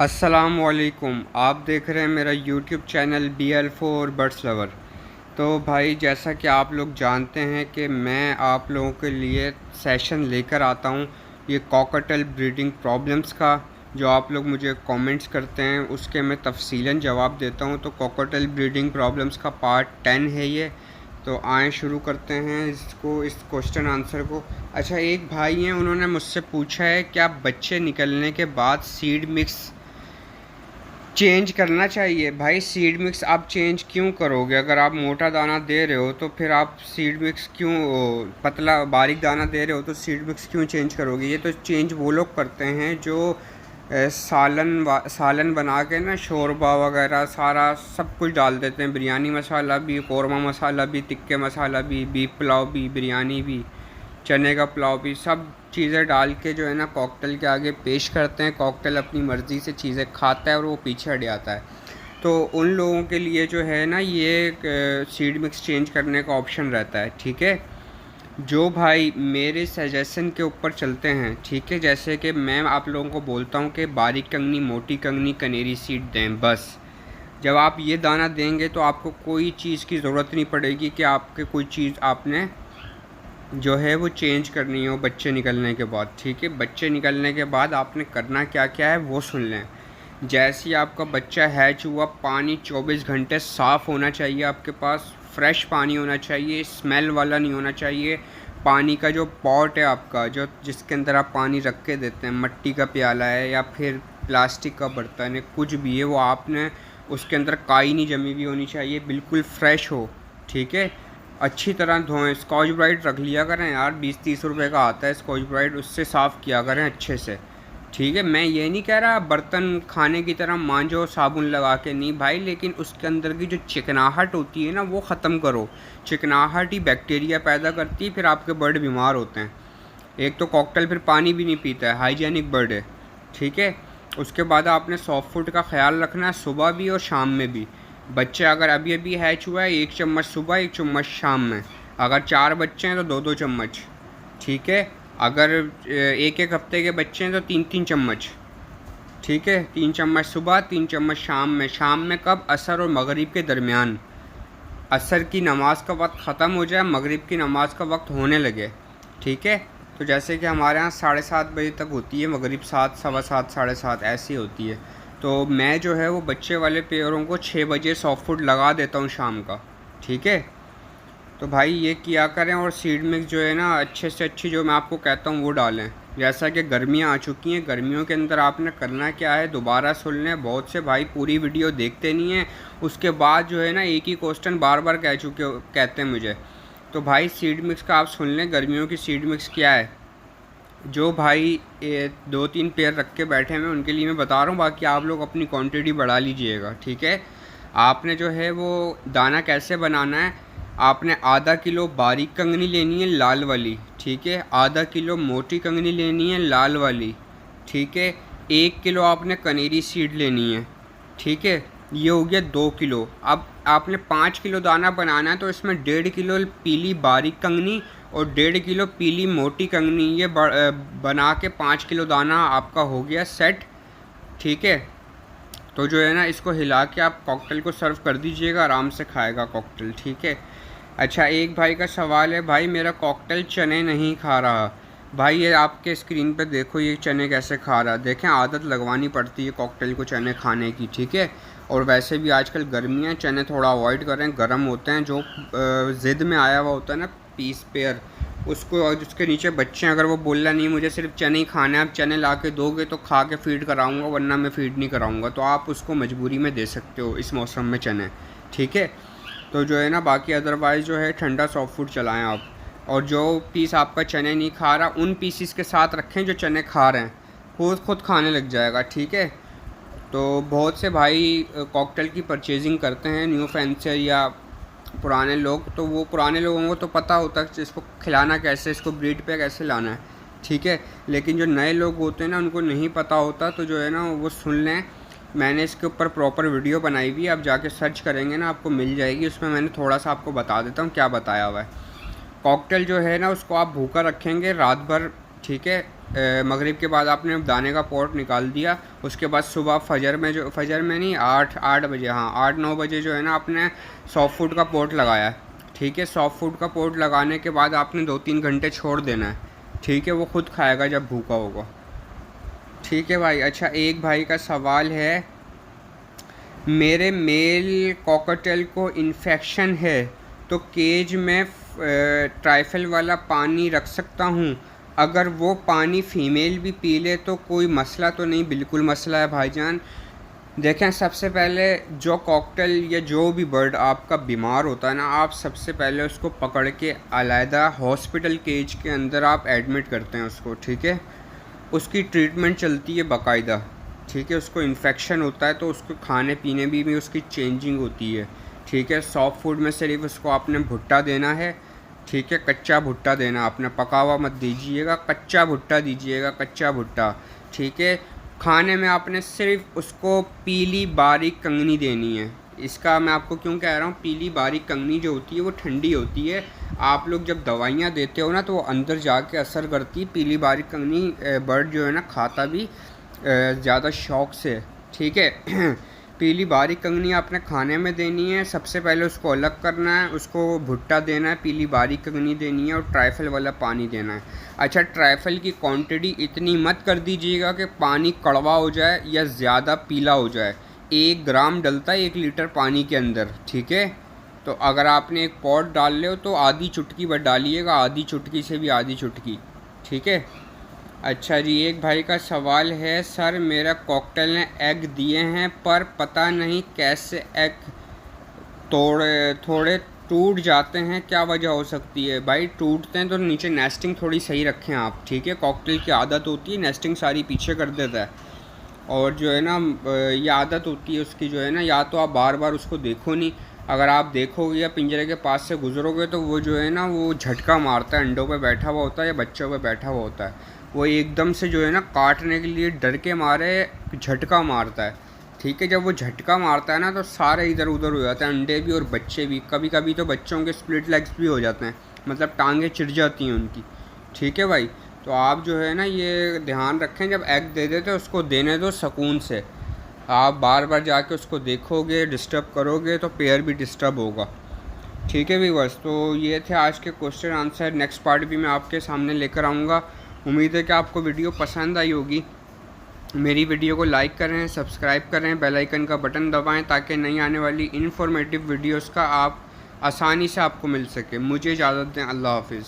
अस्सलामुअलैकुम। आप देख रहे हैं मेरा YouTube channel BL4 birds lover. तो भाई, जैसा कि आप लोग जानते हैं कि मैं आप लोगों के लिए सेशन लेकर आता हूं ये कॉकटेल ब्रीडिंग प्रॉब्लम्स का। जो आप लोग मुझे कमेंट्स करते हैं उसके मैं तफसीलन जवाब देता हूं। तो कॉकटेल ब्रीडिंग प्रॉब्लम्स का पार्ट 10 है ये। तो आए शुरू करते हैं इस क्वेश्चन आंसर को। अच्छा, एक भाई हैं, उन्होंने मुझसे पूछा है क्या बच्चे निकलने के बाद सीड मिक्स चेंज करना चाहिए। भाई, सीड मिक्स आप चेंज क्यों करोगे? अगर आप मोटा दाना दे रहे हो तो फिर आप सीड मिक्स क्यों, पतला बारीक दाना दे रहे हो तो सीड मिक्स क्यों चेंज करोगे? ये तो चेंज वो लोग करते हैं जो सालन बना के ना शोरबा वगैरह सारा सब कुछ डाल देते हैं। बिरयानी मसाला भी, कौरमा मसाला भी, टिक्के मसाला भी, बीफ पुलाव भी, बिरयानी भी, चने का पुलाव भी, सब चीज़ें डाल के जो है ना कॉकटेल के आगे पेश करते हैं। कॉकटेल अपनी मर्ज़ी से चीज़ें खाता है और वो पीछे हट जाता है। तो उन लोगों के लिए जो है ना ये सीड मिक्स चेंज करने का ऑप्शन रहता है। ठीक है, जो भाई मेरे सजेशन के ऊपर चलते हैं, ठीक है, जैसे कि मैं आप लोगों को बोलता हूँ कि बारीक कंगनी, मोटी कंगनी, कनेरी सीड दें। बस जब आप ये दाना देंगे तो आपको कोई चीज़ की ज़रूरत नहीं पड़ेगी कि आपके कोई चीज़ आपने जो है वो चेंज करनी हो बच्चे निकलने के बाद। ठीक है, बच्चे निकलने के बाद आपने करना क्या क्या है वो सुन लें। जैसे ही आपका बच्चा हैच हुआ, पानी 24 घंटे साफ़ होना चाहिए आपके पास। फ्रेश पानी होना चाहिए, स्मेल वाला नहीं होना चाहिए। पानी का जो पॉट है आपका, जो जिसके अंदर आप पानी रख के देते हैं, मिट्टी का प्याला है या फिर प्लास्टिक का बर्तन है, कुछ भी है, वो आपने उसके अंदर काई नहीं जमी हुई होनी चाहिए, बिल्कुल फ्रेश हो। ठीक है, अच्छी तरह धोएं। स्कॉच ब्राइट रख लिया करें यार, 20-30 रुपए का आता है स्कॉच ब्राइट, उससे साफ़ किया करें अच्छे से। ठीक है, मैं ये नहीं कह रहा बर्तन खाने की तरह मांजो साबुन लगा के, नहीं भाई, लेकिन उसके अंदर की जो चिकनाहट होती है ना वो ख़त्म करो। चिकनाहट ही बैक्टीरिया पैदा करती है, फिर आपके बर्ड बीमार होते हैं। एक तो कॉकटेल फिर पानी भी नहीं पीता है, हाइजीनिक बर्ड है। ठीक है, उसके बाद आपने सॉफ्ट फूड का ख्याल रखना है, सुबह भी और शाम में भी। बच्चे अगर अभी अभी हैच हुआ है, 1 चम्मच सुबह, 1 चम्मच शाम में। अगर 4 बच्चे हैं तो 2-2 चम्मच। ठीक है, अगर 1-1 हफ्ते के बच्चे हैं तो 3-3 चम्मच। ठीक है, 3 चम्मच सुबह, 3 चम्मच शाम में। शाम में कब? असर और मगरिब के दरमियान। असर की नमाज़ का वक्त ख़त्म हो जाए, मगरिब की नमाज़ का वक्त होने लगे। ठीक है, तो जैसे कि हमारे यहाँ 7:30 बजे तक होती है मगरिब, 7, सवा 7, 7:30 ऐसी होती है। तो मैं जो है वो बच्चे वाले पेयरों को 6 बजे सॉफ्ट फूड लगा देता हूँ शाम का। ठीक है, तो भाई ये किया करें। और सीड मिक्स जो है ना अच्छे से अच्छी जो मैं आपको कहता हूँ वो डालें। जैसा कि गर्मियाँ आ चुकी हैं, गर्मियों के अंदर आपने करना क्या है दोबारा सुन लें। बहुत से भाई पूरी वीडियो देखते नहीं हैं, उसके बाद जो है ना एक ही क्वेश्चन बार बार कहते हैं मुझे। तो भाई सीड मिक्स का आप सुन लें, गर्मियों की सीड मिक्स क्या है। जो भाई 2-3 पेयर रख के बैठे हैं उनके लिए मैं बता रहा हूँ, बाकी आप लोग अपनी क्वांटिटी बढ़ा लीजिएगा। ठीक है, आपने जो है वो दाना कैसे बनाना है, आपने आधा किलो बारीक कंगनी लेनी है लाल वाली। ठीक है, आधा किलो मोटी कंगनी लेनी है लाल वाली। ठीक है, 1 किलो आपने कनेरी सीड लेनी है। ठीक है, ये हो गया 2 किलो। अब आपने 5 किलो दाना बनाना है तो इसमें 1.5 किलो पीली बारीक कंगनी और 1.5 किलो पीली मोटी कंगनी, ये बना के 5 किलो दाना आपका हो गया सेट। ठीक है, तो जो है ना इसको हिला के आप कॉकटेल को सर्व कर दीजिएगा, आराम से खाएगा कॉकटेल। ठीक है। अच्छा, एक भाई का सवाल है, भाई मेरा कॉकटेल चने नहीं खा रहा। भाई ये आपके स्क्रीन पे देखो, ये चने कैसे खा रहा है। देखें, आदत लगवानी पड़ती है कॉकटेल को चने खाने की। ठीक है, और वैसे भी आजकल गर्मियाँ, चने थोड़ा अवॉइड करें, गर्म होते हैं। जो ज़िद में आया हुआ होता है ना पीस पेयर, उसको, और उसके नीचे बच्चे अगर वो बोल रहा नहीं मुझे सिर्फ चने ही खाना है, आप चने ला के दोगे तो खा के फीड कराऊंगा, वरना मैं फीड नहीं कराऊंगा, तो आप उसको मजबूरी में दे सकते हो इस मौसम में चने। ठीक है, तो जो है ना बाकी अदरवाइज़ जो है ठंडा सॉफ्ट फूड चलाएं आप। और जो पीस आपका चने नहीं खा रहा उन पीसीस के साथ रखें जो चने खा रहे हैं, खुद खाने लग जाएगा। ठीक है, तो बहुत से भाई कॉकटेल की परचेजिंग करते हैं, न्यू फैंसर या पुराने लोग, तो वो पुराने लोगों को तो पता होता है इसको खिलाना कैसे, इसको ब्रीड पे कैसे लाना है। ठीक है, लेकिन जो नए लोग होते हैं ना उनको नहीं पता होता, तो जो है ना वो सुन लें। मैंने इसके ऊपर प्रॉपर वीडियो बनाई हुई है, आप जाके सर्च करेंगे ना आपको मिल जाएगी, उसमें मैंने थोड़ा सा आपको बता देता हूँ क्या बताया हुआ है। कॉकटेल जो है ना उसको आप भूखा रखेंगे रात भर। ठीक है, मगरिब के बाद आपने दाने का पॉट निकाल दिया। उसके बाद सुबह फजर में नहीं, 8 बजे, हाँ 8-9 बजे जो है ना आपने सॉफ्ट फूड का पॉट लगाया। ठीक है, सॉफ्ट फूड का पॉट लगाने के बाद आपने 2-3 घंटे छोड़ देना है। ठीक है, वो खुद खाएगा जब भूखा होगा। ठीक है भाई। अच्छा, एक भाई का सवाल है, मेरे मेल कॉकटेल को इन्फेक्शन है तो केज में ट्राइफल वाला पानी रख सकता हूँ? अगर वो पानी फ़ीमेल भी पी ले तो कोई मसला तो नहीं? बिल्कुल मसला है भाईजान। देखें, सबसे पहले जो कॉकटेल या जो भी बर्ड आपका बीमार होता है ना, आप सबसे पहले उसको पकड़ के अलहदा हॉस्पिटल केज के अंदर आप एडमिट करते हैं उसको। ठीक है, उसकी ट्रीटमेंट चलती है बाकायदा। ठीक है, उसको इन्फेक्शन होता है तो उसको खाने पीने भी उसकी चेंजिंग होती है। ठीक है, सॉफ्ट फूड में सिर्फ उसको आपने भुट्टा देना है। ठीक है, कच्चा भुट्टा देना, आपने पका हुआ मत दीजिएगा, कच्चा भुट्टा दीजिएगा, कच्चा भुट्टा। ठीक है, खाने में आपने सिर्फ उसको पीली बारीक कंगनी देनी है। इसका मैं आपको क्यों कह रहा हूँ, पीली बारीक कंगनी जो होती है वो ठंडी होती है। आप लोग जब दवाइयाँ देते हो ना तो वो अंदर जाके असर करती है। पीली बारीक कंगनी बर्ड जो है ना खाता भी ज़्यादा शौक़ से। ठीक है पीली बारीक कंगनी आपने खाने में देनी है। सबसे पहले उसको अलग करना है, उसको भुट्टा देना है, पीली बारीक कंगनी देनी है और ट्राइफल वाला पानी देना है। अच्छा, ट्राइफल की क्वांटिटी इतनी मत कर दीजिएगा कि पानी कड़वा हो जाए या ज़्यादा पीला हो जाए। 1 ग्राम डलता है 1 लीटर पानी के अंदर। ठीक है, तो अगर आपने एक पॉट डाल ले हो तो आधी चुटकी बस डालिएगा, आधी चुटकी से भी आधी चुटकी। ठीक है। अच्छा जी, एक भाई का सवाल है, सर मेरा कॉकटेल ने एग दिए हैं पर पता नहीं कैसे एग थोड़े टूट जाते हैं, क्या वजह हो सकती है? भाई टूटते हैं तो नीचे नेस्टिंग थोड़ी सही रखें आप। ठीक है, कॉकटेल की आदत होती है नेस्टिंग सारी पीछे कर देता है, और जो है ना ये आदत होती है उसकी जो है ना, या तो आप बार बार उसको देखो नहीं, अगर आप देखोगे या पिंजरे के पास से गुजरोगे तो वो जो है ना वो झटका मारता है, अंडों पे बैठा हुआ होता है या बच्चों पे बैठा हुआ होता है, वो एकदम से जो है ना काटने के लिए डर के मारे झटका मारता है। ठीक है, जब वो झटका मारता है ना तो सारे इधर उधर हो जाते हैं, अंडे भी और बच्चे भी। कभी कभी तो बच्चों के स्प्लिट लेग्स भी हो जाते हैं, मतलब टांगें चिढ़ जाती हैं उनकी। ठीक है भाई, तो आप जो है ना ये ध्यान रखें, जब एग दे देते उसको देने दो सुकून से। आप बार बार जाके उसको देखोगे, डिस्टर्ब करोगे तो पेयर भी डिस्टर्ब होगा। ठीक है व्यूअर्स, तो ये थे आज के क्वेश्चन आंसर। नेक्स्ट पार्ट भी मैं आपके सामने लेकर आऊँगा। उम्मीद है कि आपको वीडियो पसंद आई होगी। मेरी वीडियो को लाइक करें, सब्सक्राइब करें, बेल आइकन का बटन दबाएं ताकि नई आने वाली इन्फॉर्मेटिव वीडियोस का आप आसानी से आपको मिल सके। मुझे इजाज़त दें, अल्लाह हाफिज़।